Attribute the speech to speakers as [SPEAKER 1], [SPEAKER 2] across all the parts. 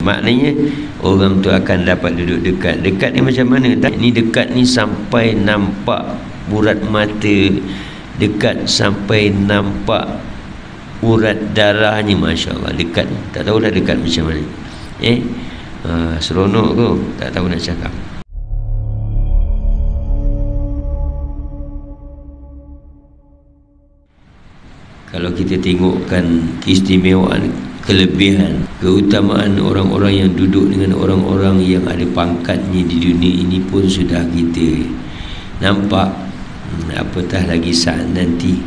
[SPEAKER 1] Maknanya orang tu akan dapat duduk dekat. Dekat ni macam mana? Ni dekat ni sampai nampak urat mata, dekat sampai nampak urat darahnya. Masya Allah, dekat. Tak tahu dah dekat macam mana. Seronok tu, tak tahu nak cakap. Kalau kita tengokkan keistimewaan, kelebihan, keutamaan orang-orang yang duduk dengan orang-orang yang ada pangkatnya di dunia ini pun sudah kita nampak. Apatah lagi saat nanti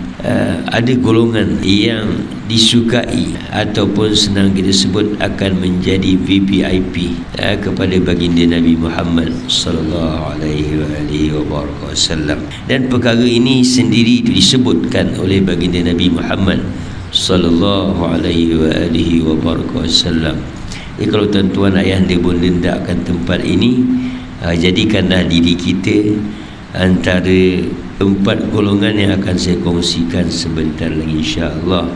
[SPEAKER 1] ada golongan yang disukai ataupun senang kita sebut akan menjadi VVIP kepada baginda Nabi Muhammad sallallahu alaihi wasallam. Dan perkara ini sendiri disebutkan oleh baginda Nabi Muhammad sallallahu alaihi wasallam. Kalau tuan-tuan ayah anda pun hendakkan tempat ini, jadikanlah diri kita antara 4 golongan yang akan saya kongsikan sebentar lagi insya-Allah,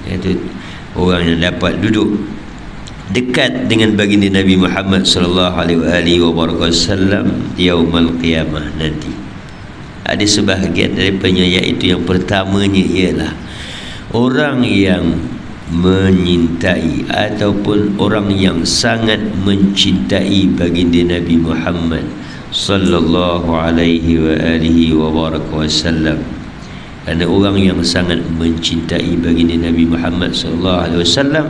[SPEAKER 1] iaitu orang yang dapat duduk dekat dengan baginda Nabi Muhammad sallallahu alaihi wasallam yaumul qiyamah nanti. Ada sebahagian daripadanya, iaitu yang pertamanya ialah orang yang menyintai ataupun orang yang sangat mencintai baginda Nabi Muhammad sallallahu alaihi wasallam. Kerana orang yang sangat mencintai baginda Nabi Muhammad sallallahu alaihi wasallam,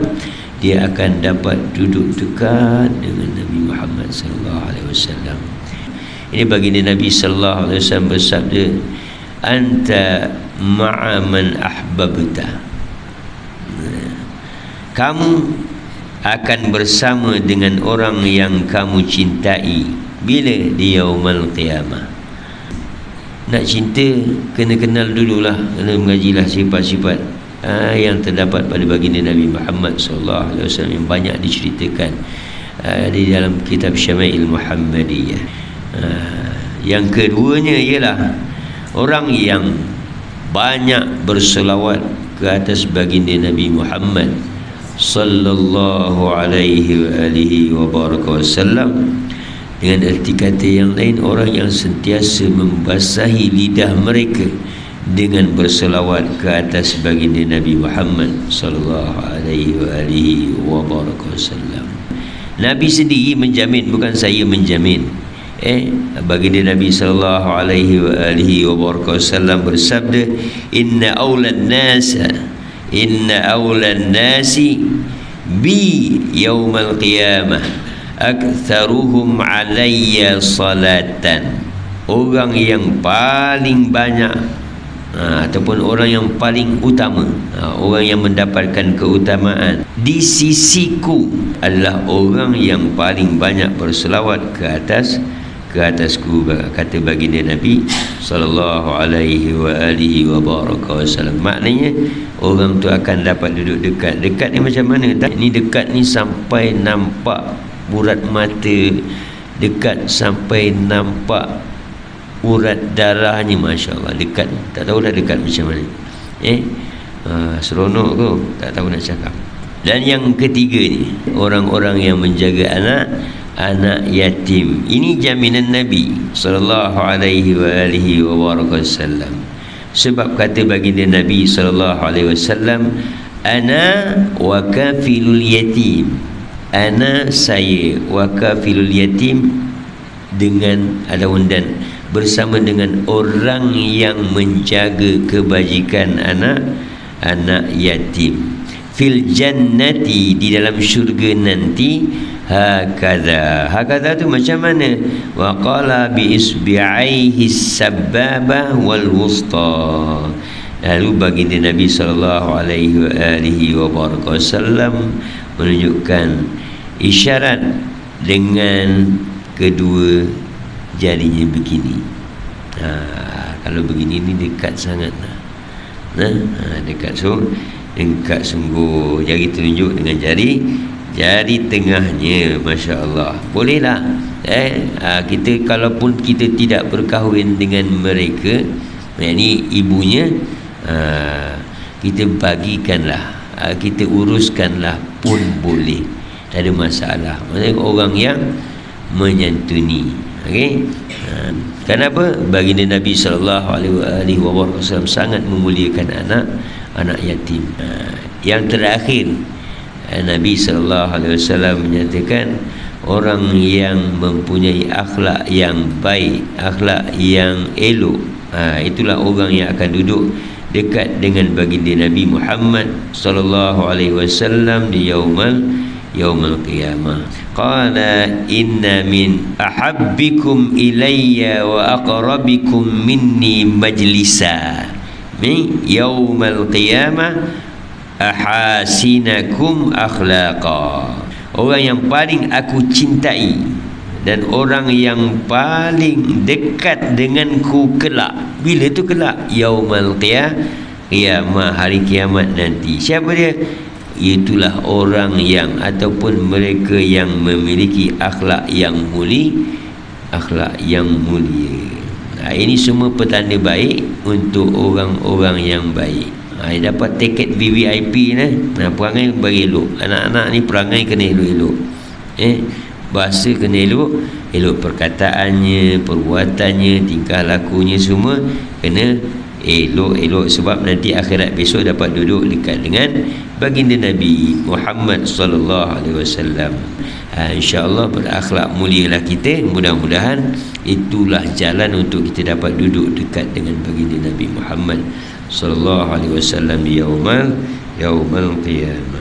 [SPEAKER 1] dia akan dapat duduk dekat dengan Nabi Muhammad sallallahu alaihi wasallam. Ini baginda Nabi sallallahu alaihi wasallam bersabda, anta ma'a man ahbabta. Kamu akan bersama dengan orang yang kamu cintai. Bila? Di yaumul qiyamah. Nak cinta, kena kenal dululah, kena mengajilah sifat-sifat yang terdapat pada baginda Nabi Muhammad SAW yang banyak diceritakan di dalam kitab Syama'il Muhammadiyah. Yang keduanya ialah orang yang banyak berselawat ke atas baginda Nabi Muhammad sallallahu alaihi wasallam. Dengan erti kata yang lain, orang yang sentiasa membasahi lidah mereka dengan berselawat ke atas baginda Nabi Muhammad sallallahu alaihi wasallam. Nabi sendiri menjamin, bukan saya menjamin. Baginda Nabi sallallahu alaihi wasallam bersabda, inna awlan nasi bi yaumal qiyamah aktsaruhum alayya salatan. Orang yang paling banyak ataupun orang yang paling utama, orang yang mendapatkan keutamaan di sisiku adalah orang yang paling banyak berselawat ke atasku, kata baginda Nabi sallallahu alaihi wasallam. Maknanya orang tu akan dapat duduk dekat. Dekat ni macam mana? Ni dekat ni sampai nampak urat mata, dekat sampai nampak urat darahnya. Masya Allah, dekat. Tak tahu dah dekat macam mana. Seronok tu, tak tahu nak cakap. Dan yang ketiga ni, orang-orang yang menjaga anak yatim. Ini jaminan Nabi sallallahu alaihi wasallam. Sebab kata baginda Nabi sallallahu alaihi wasallam, ana wa kafilul yatim. Ana, saya, wa kafilul yatim, dengan dan bersama dengan orang yang menjaga kebajikan anak yatim. Fil jannati, di dalam syurga nanti. Hakadha tu macam mana? Wa qala bi isbi'aihi sababah wal wusta. Lalu baginda Nabi sallallahu alaihi wasallam menunjukkan isyarat dengan kedua jarinya begini. Kalau begini ni dekat sangat. Dekat, so dekat sungguh. Jari telunjuk dengan jari tengahnya. Masya Allah, bolehlah. Kita kalaupun kita tidak berkahwin dengan mereka, ini ibunya, kita bagikanlah, kita uruskanlah pun boleh. tak ada masalah. Maksudnya orang yang menyantuni. Okey. Kenapa? Baginda Nabi SAW sangat memuliakan anak yatim. Yang terakhir, Nabi SAW menyatakan orang yang mempunyai akhlak yang baik, akhlak yang elok, itulah orang yang akan duduk dekat dengan baginda Nabi Muhammad SAW di yaumul qiyamah. Qala inna min ahabbikum ilayya wa aqrabikum minni majlisa min yaumil qiyamah ahasinakum akhlaqa. Orang yang paling aku cintai dan orang yang paling dekat denganku kelak. Bila tu kelak? Yaumul qiyamah, hari kiamat nanti. Siapa dia? Itulah orang yang ataupun mereka yang memiliki akhlak yang mulia, akhlak yang mulia. Ini semua petanda baik untuk orang-orang yang baik. Dapat tiket VVIP ni. Perangai bagi elok. Anak-anak ni perangai kena elok-elok. Bahasa kena elok, elok perkataannya, perbuatannya, tingkah lakunya semua kena elok-elok, sebab nanti akhirat besok dapat duduk dekat dengan baginda Nabi Muhammad sallallahu alaihi wasallam. InsyaAllah berakhlak mulialah kita. Mudah-mudahan itulah jalan untuk kita dapat duduk dekat dengan baginda Nabi Muhammad sallallahu alaihi wasallam yaumul qiyamah.